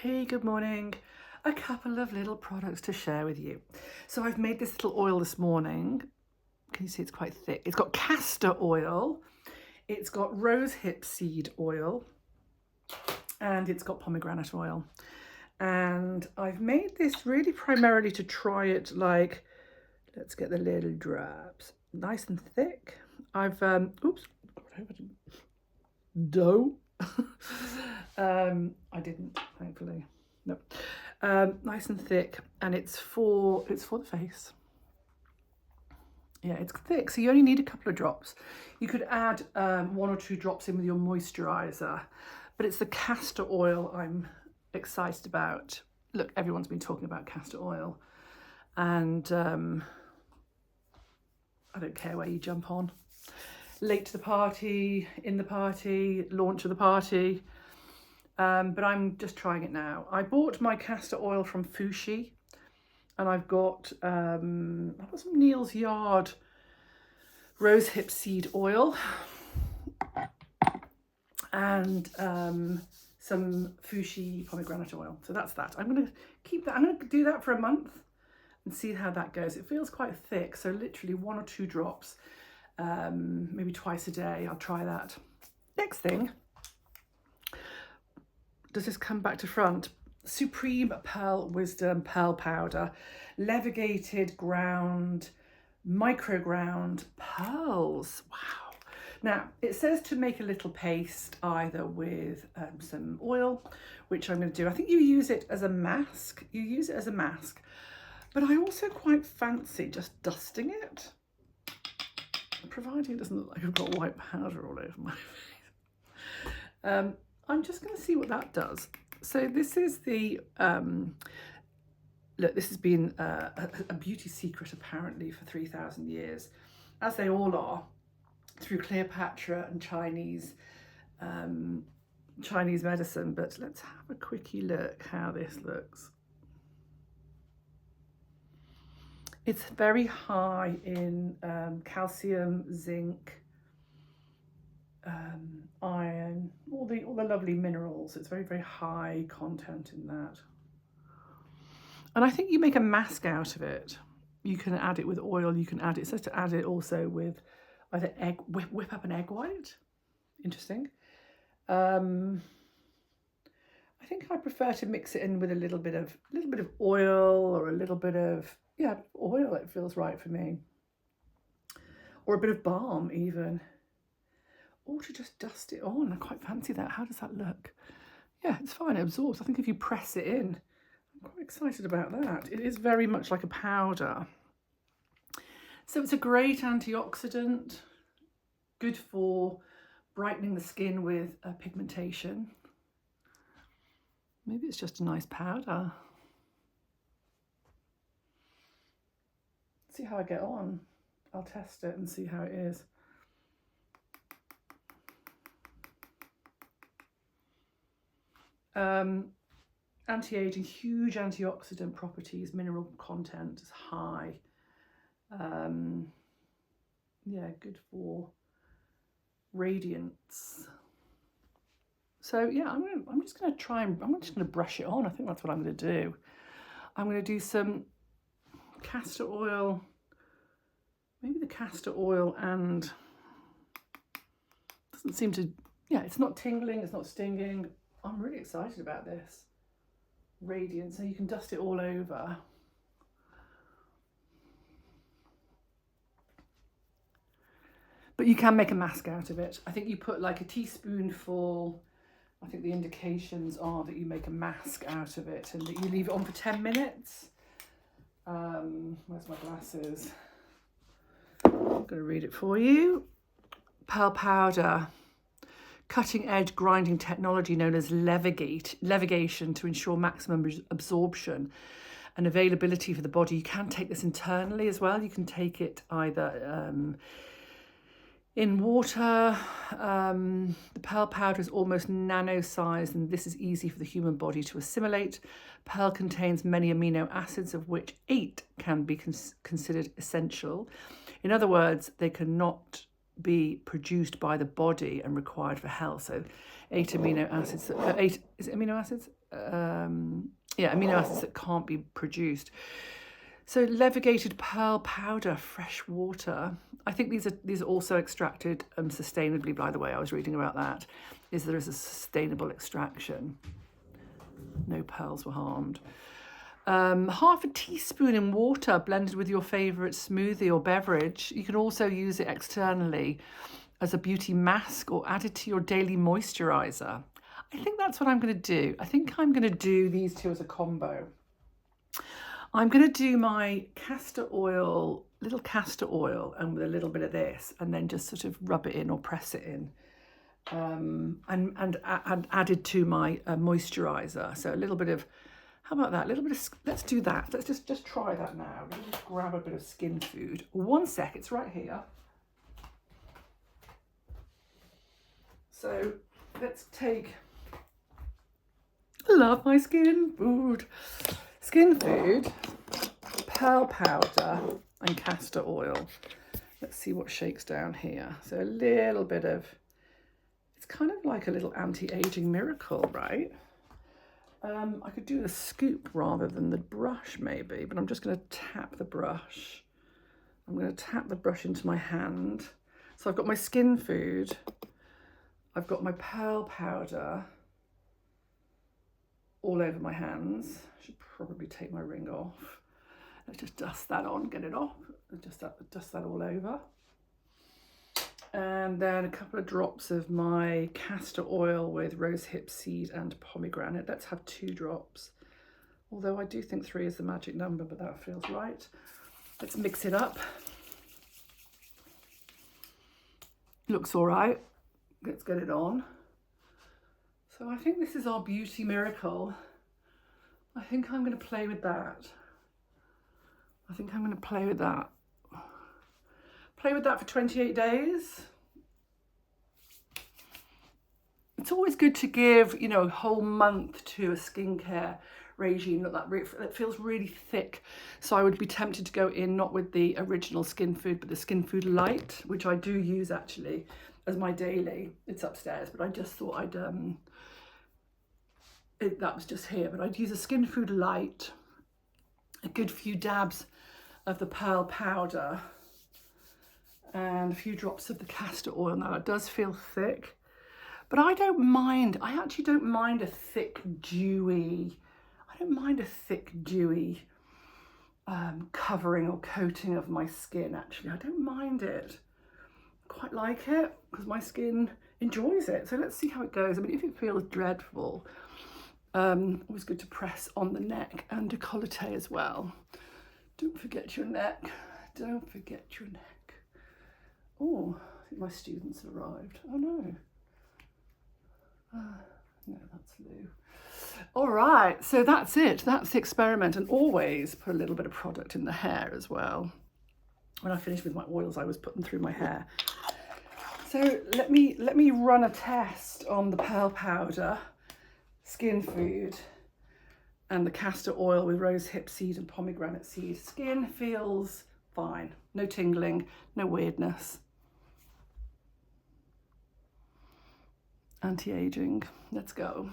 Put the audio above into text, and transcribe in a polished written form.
Hey, good morning. A couple of little products to share with you. So I've made this little oil this morning. Can you see it's quite thick? It's got castor oil, it's got rosehip seed oil, and it's got pomegranate oil. And I've made this really primarily to try it like, let's get the little drops, nice and thick. I've, oops, dough. I didn't, thankfully. No. Nice and thick, and it's for the face. Yeah, it's thick, so you only need a couple of drops. You could add 1 or 2 drops in with your moisturizer, but it's the castor oil I'm excited about. Look, everyone's been talking about castor oil, and I don't care where you jump on. Late to the party, in the party, launch of the party. But I'm just trying it now. I bought my castor oil from Fushi, and I've got some Neal's Yard rosehip seed oil and some Fushi pomegranate oil. So that's that. I'm going to keep that. I'm going to do that for a month and see how that goes. It feels quite thick, so literally 1 or 2 drops, maybe twice a day. I'll try that. Next thing. Does this come back to front? Supreme Pearl Wisdom Pearl Powder, levigated ground, micro ground pearls. Wow. Now, it says to make a little paste either with some oil, which I'm going to do. I think you use it as a mask. But I also quite fancy just dusting it, providing it doesn't look like I've got white powder all over my face. I'm just going to see what that does. So this is the, look, this has been a beauty secret apparently for 3,000 years, as they all are, through Cleopatra and Chinese medicine. But let's have a quickie look how this looks. It's very high in calcium, zinc, iron, all the lovely minerals. It's very, very high content in that. And I think you make a mask out of it. You can add it with oil. You can add it. It says to add it also with either egg, whip up an egg white. Interesting. I think I prefer to mix it in with a little bit of oil, or a little bit of oil. It feels right for me, or a bit of balm even. Or to just dust it on. I quite fancy that. How does that look? Yeah, it's fine. It absorbs. I think if you press it in, I'm quite excited about that. It is very much like a powder. So it's a great antioxidant, good for brightening the skin with pigmentation. Maybe it's just a nice powder. See how I get on. I'll test it and see how it is. Anti-aging, huge antioxidant properties, mineral content is high. Yeah, good for radiance. So yeah, I'm just going to brush it on. I think that's what I'm going to do. I'm going to do some castor oil, maybe the castor oil, and doesn't seem to, yeah, it's not tingling, it's not stinging. I'm really excited about this. Radiant, so you can dust it all over. But you can make a mask out of it. I think you put like a teaspoonful. I think the indications are that you make a mask out of it and that you leave it on for 10 minutes. Where's my glasses? I'm going to read it for you. Pearl powder. Cutting edge grinding technology known as levigation to ensure maximum absorption and availability for the body. You can take this internally as well. You can take it either in water. The pearl powder is almost nano-sized, and this is easy for the human body to assimilate. Pearl contains many amino acids, of which 8 can be considered essential. In other words, they cannot be produced by the body and required for health. So 8 amino acids. 8, is it amino acids? amino acids that can't be produced. So levigated pearl powder, fresh water. I think these are also extracted sustainably, by the way. I was reading about that. There is a sustainable extraction. No pearls were harmed. Half a teaspoon in water blended with your favourite smoothie or beverage. You can also use it externally as a beauty mask or add it to your daily moisturiser. I think that's what I'm going to do. I think I'm going to do these two as a combo. I'm going to do my castor oil, little castor oil, and with a little bit of this, and then just sort of rub it in or press it in, and added to my moisturiser. So a little bit of, how about that? A little bit of, let's do that. Let's just try that now. Let me just grab a bit of Skin Food. 1 sec, it's right here. So let's take, I love my Skin Food. Skin Food, pearl powder and castor oil. Let's see what shakes down here. So a little bit of, it's kind of like a little anti-aging miracle, right? I could do the scoop rather than the brush maybe, but I'm just going to tap the brush. I'm going to tap the brush into my hand. So I've got my Skin Food. I've got my pearl powder all over my hands. I should probably take my ring off. Let's just dust that on, get it off. Just dust that all over. And then a couple of drops of my castor oil with rosehip seed and pomegranate. Let's have 2 drops. Although I do think 3 is the magic number, but that feels right. Let's mix it up. Looks all right. Let's get it on. So I think this is our beauty miracle. I think I'm going to play with that. Play with that for 28 days. It's always good to give, a whole month to a skincare regime that feels really thick. So I would be tempted to go in not with the original Skin Food, but the Skin Food Light, which I do use actually as my daily. It's upstairs, but I just thought I'd that was just here, but I'd use a Skin Food Light, a good few dabs of the pearl powder, and a few drops of the castor oil. Now it does feel thick, but I actually don't mind a thick, dewy, covering or coating of my skin, actually. I don't mind it. Quite like it, because my skin enjoys it. So let's see how it goes. I mean, if it feels dreadful, always good to press on the neck and décolleté as well. Don't forget your neck. Don't forget your neck. Oh, I think my students have arrived. Oh no. No, that's Lou. All right, so that's it. That's the experiment. And always put a little bit of product in the hair as well. When I finished with my oils, I was putting through my hair. So let me run a test on the pearl powder, Skin Food, and the castor oil with rosehip seed and pomegranate seed. Skin feels fine. No tingling, no weirdness. Anti-aging. Let's go.